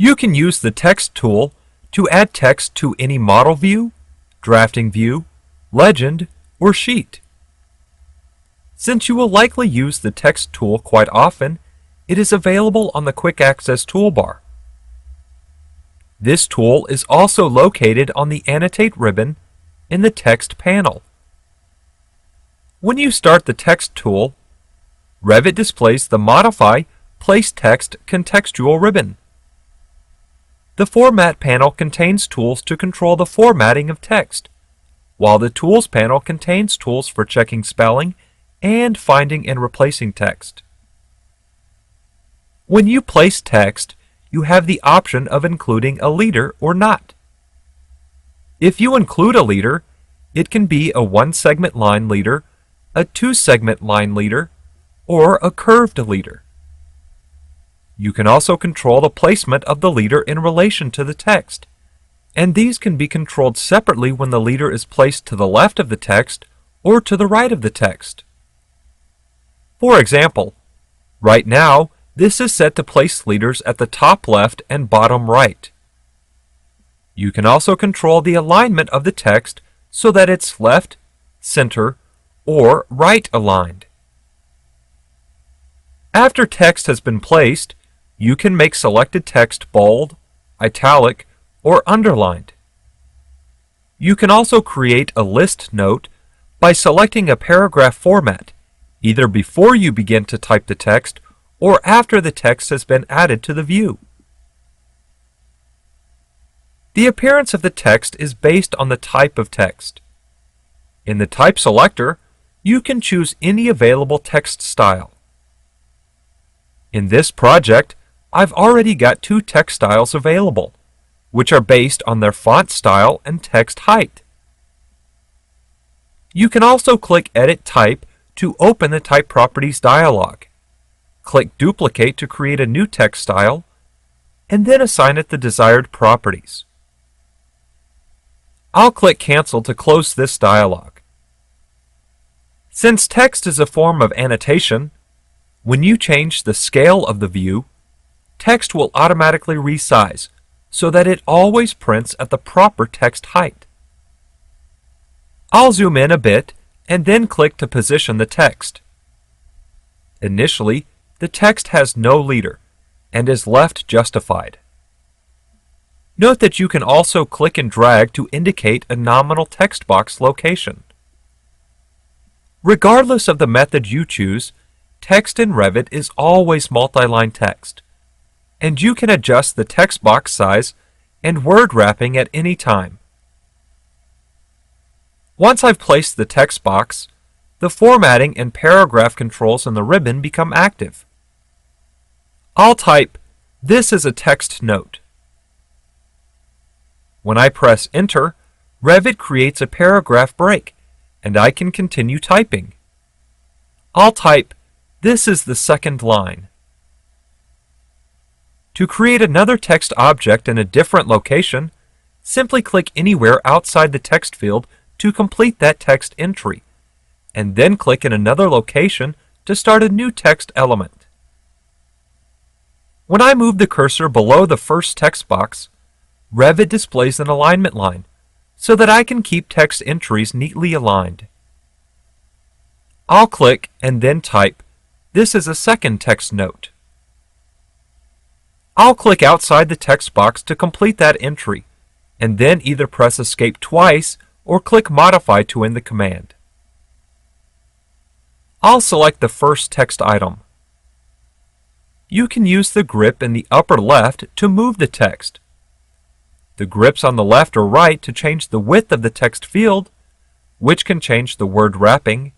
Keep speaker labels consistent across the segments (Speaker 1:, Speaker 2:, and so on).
Speaker 1: You can use the Text tool to add text to any model view, drafting view, legend, or sheet. Since you will likely use the Text tool quite often, it is available on the Quick Access toolbar. This tool is also located on the Annotate ribbon in the Text panel. When you start the Text tool, Revit displays the Modify Place Text contextual ribbon. The Format panel contains tools to control the formatting of text, while the Tools panel contains tools for checking spelling and finding and replacing text. When you place text, you have the option of including a leader or not. If you include a leader, it can be a one-segment line leader, a two-segment line leader, or a curved leader. You can also control the placement of the leader in relation to the text, and these can be controlled separately when the leader is placed to the left of the text or to the right of the text. For example, right now, this is set to place leaders at the top left and bottom right. You can also control the alignment of the text so that it's left, center, or right aligned. After text has been placed, you can make selected text bold, italic, or underlined. You can also create a list note by selecting a paragraph format, either before you begin to type the text or after the text has been added to the view. The appearance of the text is based on the type of text. In the Type selector, you can choose any available text style. In this project, I've already got two text styles available, which are based on their font style and text height. You can also click Edit Type to open the Type Properties dialog. Click Duplicate to create a new text style, and then assign it the desired properties. I'll click Cancel to close this dialog. Since text is a form of annotation, when you change the scale of the view, text will automatically resize so that it always prints at the proper text height. I'll zoom in a bit and then click to position the text. Initially, the text has no leader and is left justified. Note that you can also click and drag to indicate a nominal text box location. Regardless of the method you choose, text in Revit is always multi-line text, and you can adjust the text box size and word wrapping at any time. Once I've placed the text box, the formatting and paragraph controls in the ribbon become active. I'll type, "This is a text note." When I press Enter, Revit creates a paragraph break, and I can continue typing. I'll type, "This is the second line." To create another text object in a different location, simply click anywhere outside the text field to complete that text entry, and then click in another location to start a new text element. When I move the cursor below the first text box, Revit displays an alignment line so that I can keep text entries neatly aligned. I'll click and then type, "This is a second text note." I'll click outside the text box to complete that entry, and then either press Escape twice or click Modify to end the command. I'll select the first text item. You can use the grip in the upper left to move the text, the grips on the left or right to change the width of the text field, which can change the word wrapping,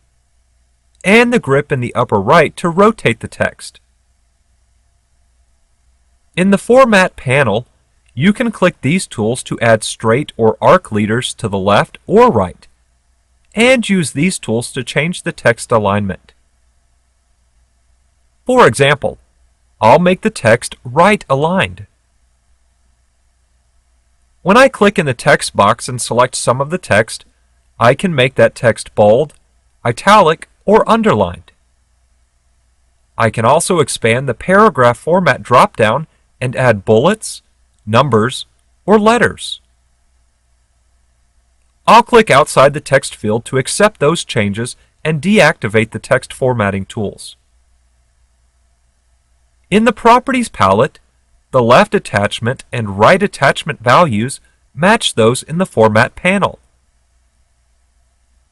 Speaker 1: and the grip in the upper right to rotate the text. In the Format panel, you can click these tools to add straight or arc leaders to the left or right, and use these tools to change the text alignment. For example, I'll make the text right aligned. When I click in the text box and select some of the text, I can make that text bold, italic, or underlined. I can also expand the paragraph format drop-down and add bullets, numbers, or letters. I'll click outside the text field to accept those changes and deactivate the text formatting tools. In the Properties palette, the left attachment and right attachment values match those in the Format panel.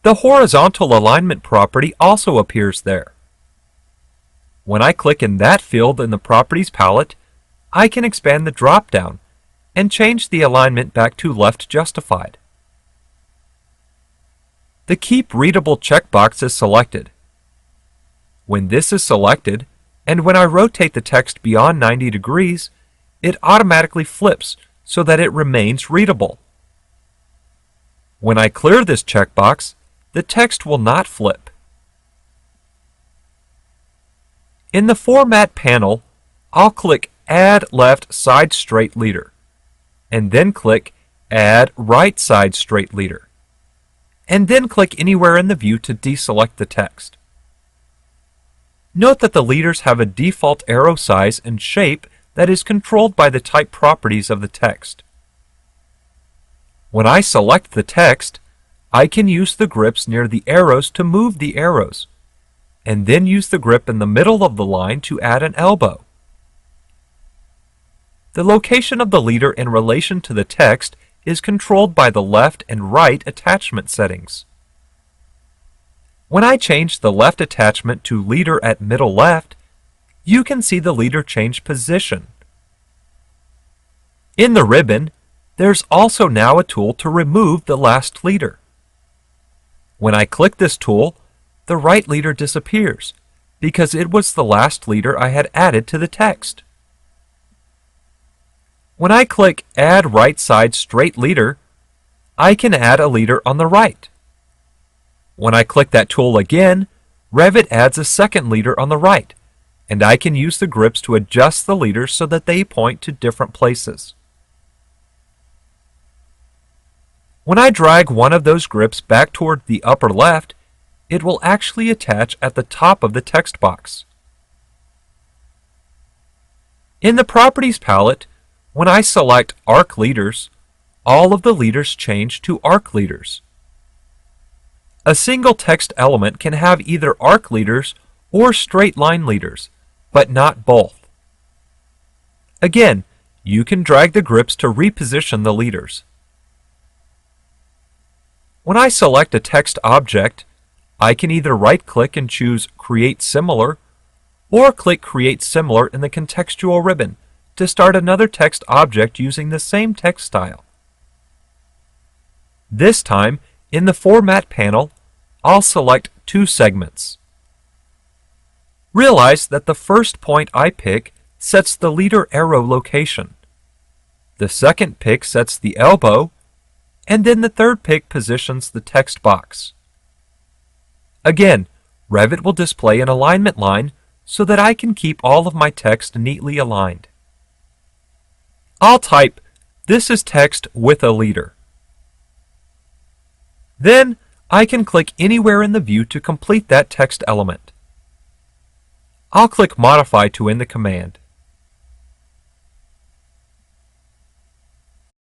Speaker 1: The horizontal alignment property also appears there. When I click in that field in the Properties palette, I can expand the drop-down and change the alignment back to left justified. The Keep Readable checkbox is selected. When this is selected, and when I rotate the text beyond 90 degrees, it automatically flips so that it remains readable. When I clear this checkbox, the text will not flip. In the Format panel, I'll click Add Left Side Straight Leader, and then click Add Right Side Straight Leader, and then click anywhere in the view to deselect the text. Note that the leaders have a default arrow size and shape that is controlled by the type properties of the text. When I select the text, I can use the grips near the arrows to move the arrows, and then use the grip in the middle of the line to add an elbow. The location of the leader in relation to the text is controlled by the left and right attachment settings. When I change the left attachment to leader at middle left, you can see the leader change position. In the ribbon, there's also now a tool to remove the last leader. When I click this tool, the right leader disappears because it was the last leader I had added to the text. When I click Add Right Side Straight Leader, I can add a leader on the right. When I click that tool again, Revit adds a second leader on the right, and I can use the grips to adjust the leaders so that they point to different places. When I drag one of those grips back toward the upper left, it will actually attach at the top of the text box. In the Properties palette, when I select Arc Leaders, all of the leaders change to arc leaders. A single text element can have either arc leaders or straight line leaders, but not both. Again, you can drag the grips to reposition the leaders. When I select a text object, I can either right-click and choose Create Similar, or click Create Similar in the contextual ribbon to start another text object using the same text style. This time, in the Format panel, I'll select two segments. Realize that the first point I pick sets the leader arrow location. The second pick sets the elbow, and then the third pick positions the text box. Again, Revit will display an alignment line so that I can keep all of my text neatly aligned. I'll type, "This is text with a leader." Then, I can click anywhere in the view to complete that text element. I'll click Modify to end the command.